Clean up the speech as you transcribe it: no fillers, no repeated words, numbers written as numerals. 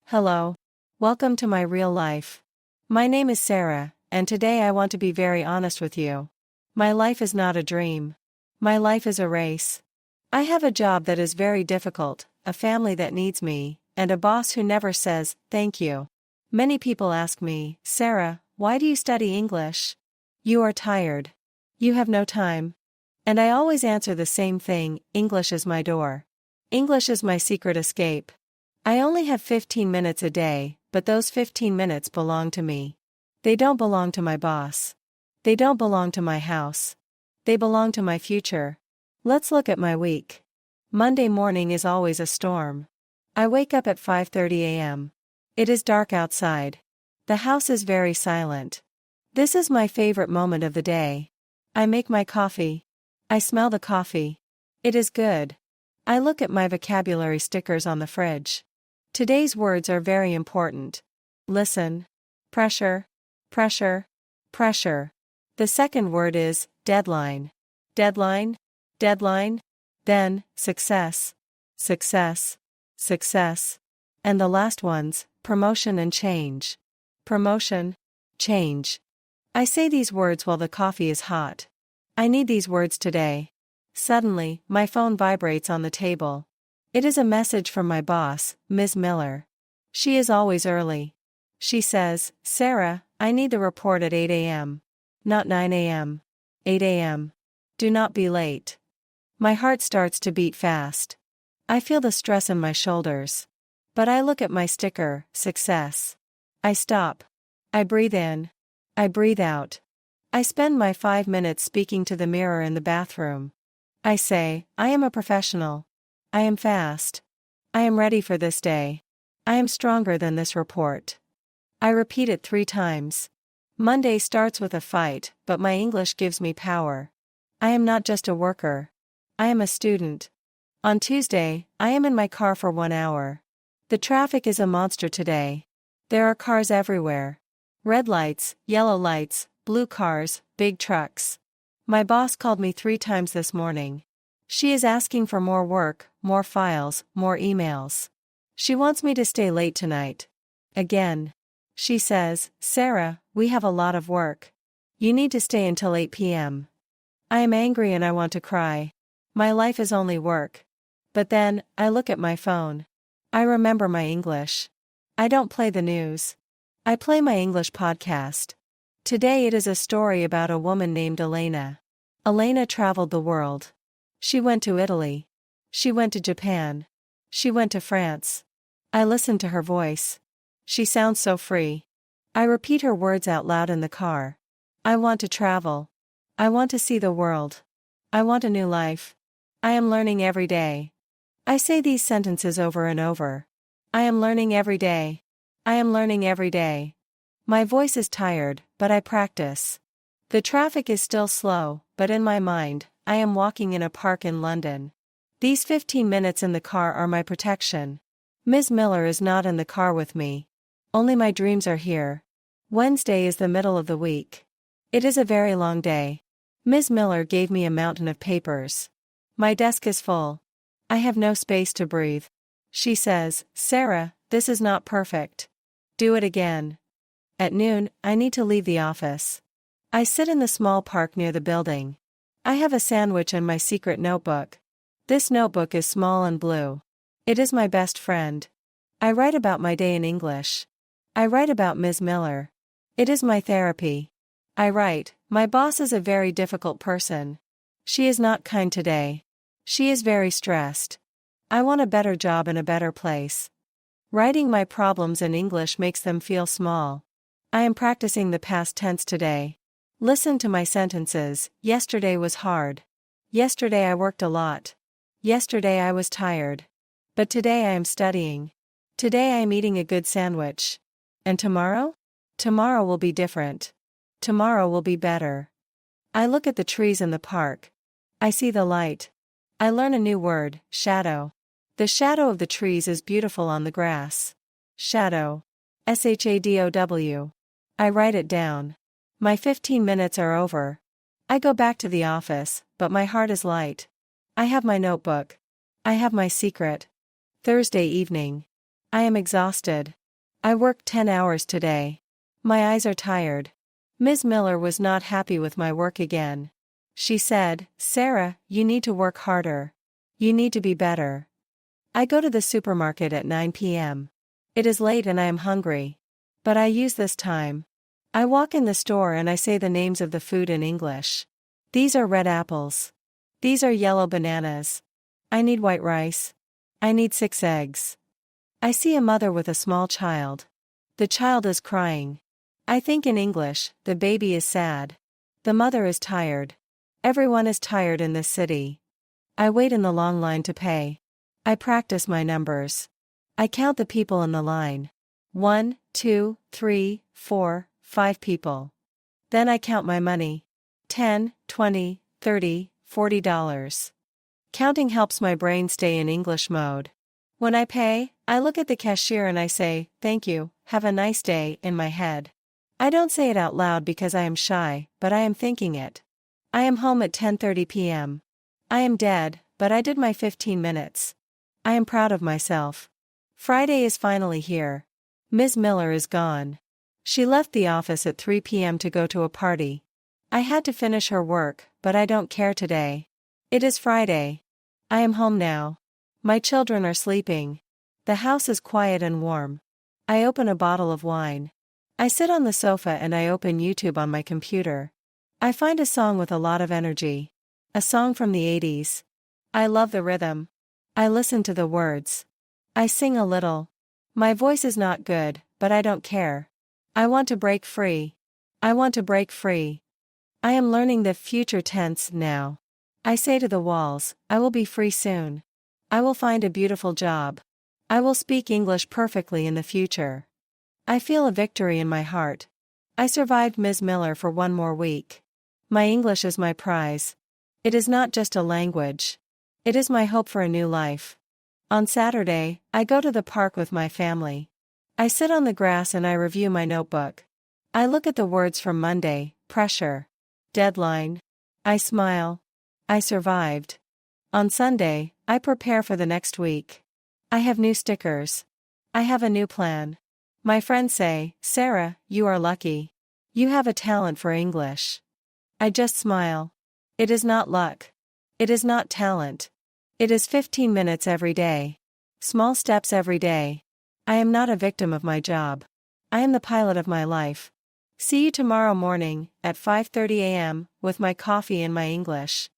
Hello. Welcome to my real life. My name is Sarah, and today I want to be very honest with you. My life is not a dream. My life is a race. I have a job that is very difficult, a family that needs me, and a boss who never says, thank you. Many people ask me, Sarah, why do you study English? You are tired. You have no time. And I always answer the same thing, English is my door. English is my secret escape. I only have 15 minutes a day, but those 15 minutes belong to me. They don't belong to my boss. They don't belong to my house. They belong to my future. Let's look at my week. Monday morning is always a storm. I wake up at 5:30 a.m. It is dark outside. The house is very silent. This is my favorite moment of the day. I make my coffee. I smell the coffee. It is good. I look at my vocabulary stickers on the fridge. Today's words are very important. Listen. Pressure. Pressure. Pressure. The second word is deadline. Deadline. Deadline. Then, success. Success. Success. And the last ones, promotion and change. Promotion. Change. I say these words while the coffee is hot. I need these words today. Suddenly, my phone vibrates on the table. It is a message from my boss, Ms. Miller. She is always early. She says, Sarah, I need the report at 8 a.m. Not 9 a.m. 8 a.m. Do not be late. My heart starts to beat fast. I feel the stress in my shoulders. But I look at my sticker, success. I stop. I breathe in. I breathe out. I spend my 5 minutes speaking to the mirror in the bathroom. I say, I am a professional. I am fast. I am ready for this day. I am stronger than this report. I repeat it 3 times. Monday starts with a fight, but my English gives me power. I am not just a worker. I am a student. On Tuesday, I am in my car for 1 hour. The traffic is a monster today. There are cars everywhere. Red lights, yellow lights, blue cars, big trucks. My boss called me 3 times this morning. She is asking for more work, more files, more emails. She wants me to stay late tonight. Again. She says, Sarah, we have a lot of work. You need to stay until 8 p.m. I am angry and I want to cry. My life is only work. But then, I look at my phone. I remember my English. I don't play the news. I play my English podcast. Today it is a story about a woman named Elena. Elena traveled the world. She went to Italy. She went to Japan. She went to France. I listened to her voice. She sounds so free. I repeat her words out loud in the car. I want to travel. I want to see the world. I want a new life. I am learning every day. I say these sentences over and over. I am learning every day. I am learning every day. My voice is tired, but I practice. The traffic is still slow, but in my mind, I am walking in a park in London. These 15 minutes in the car are my protection. Ms. Miller is not in the car with me. Only my dreams are here. Wednesday is the middle of the week. It is a very long day. Ms. Miller gave me a mountain of papers. My desk is full. I have no space to breathe. She says, Sarah, this is not perfect. Do it again. At noon, I need to leave the office. I sit in the small park near the building. I have a sandwich and my secret notebook. This notebook is small and blue. It is my best friend. I write about my day in English. I write about Ms. Miller. It is my therapy. I write, my boss is a very difficult person. She is not kind today. She is very stressed. I want a better job in a better place. Writing my problems in English makes them feel small. I am practicing the past tense today. Listen to my sentences. Yesterday was hard. Yesterday I worked a lot. Yesterday I was tired. But today I am studying. Today I am eating a good sandwich. And tomorrow? Tomorrow will be different. Tomorrow will be better. I look at the trees in the park. I see the light. I learn a new word, shadow. The shadow of the trees is beautiful on the grass. Shadow. SHADOW. I write it down. My 15 minutes are over. I go back to the office, but my heart is light. I have my notebook. I have my secret. Thursday evening. I am exhausted. I worked 10 hours today. My eyes are tired. Ms. Miller was not happy with my work again. She said, "Sarah, you need to work harder. You need to be better." I go to the supermarket at 9 p.m. It is late and I am hungry. But I use this time. I walk in the store and I say the names of the food in English. These are red apples. These are yellow bananas. I need white rice. I need 6 eggs. I see a mother with a small child. The child is crying. I think in English, the baby is sad. The mother is tired. Everyone is tired in this city. I wait in the long line to pay. I practice my numbers. I count the people in the line. 1, 2, 3, 4, 5 people. Then I count my money. 10, 20, 30, $40. Counting helps my brain stay in English mode. When I pay, I look at the cashier and I say, "Thank you, have a nice day," in my head. I don't say it out loud because I am shy, but I am thinking it. I am home at 10:30 p.m. I am dead, but I did my 15 minutes. I am proud of myself. Friday is finally here. Ms. Miller is gone. She left the office at 3 p.m. to go to a party. I had to finish her work, but I don't care today. It is Friday. I am home now. My children are sleeping. The house is quiet and warm. I open a bottle of wine. I sit on the sofa and I open YouTube on my computer. I find a song with a lot of energy. A song from the 80s. I love the rhythm. I listen to the words. I sing a little. My voice is not good, but I don't care. I want to break free. I want to break free. I am learning the future tense now. I say to the walls, I will be free soon. I will find a beautiful job. I will speak English perfectly in the future. I feel a victory in my heart. I survived Ms. Miller for one more week. My English is my prize. It is not just a language. It is my hope for a new life. On Saturday, I go to the park with my family. I sit on the grass and I review my notebook. I look at the words from Monday: pressure, deadline. I smile. I survived. On Sunday, I prepare for the next week. I have new stickers. I have a new plan. My friends say, "Sarah, you are lucky. You have a talent for English." I just smile. It is not luck. It is not talent. It is 15 minutes every day. Small steps every day. I am not a victim of my job. I am the pilot of my life. See you tomorrow morning, at 5:30 a.m., with my coffee and my English.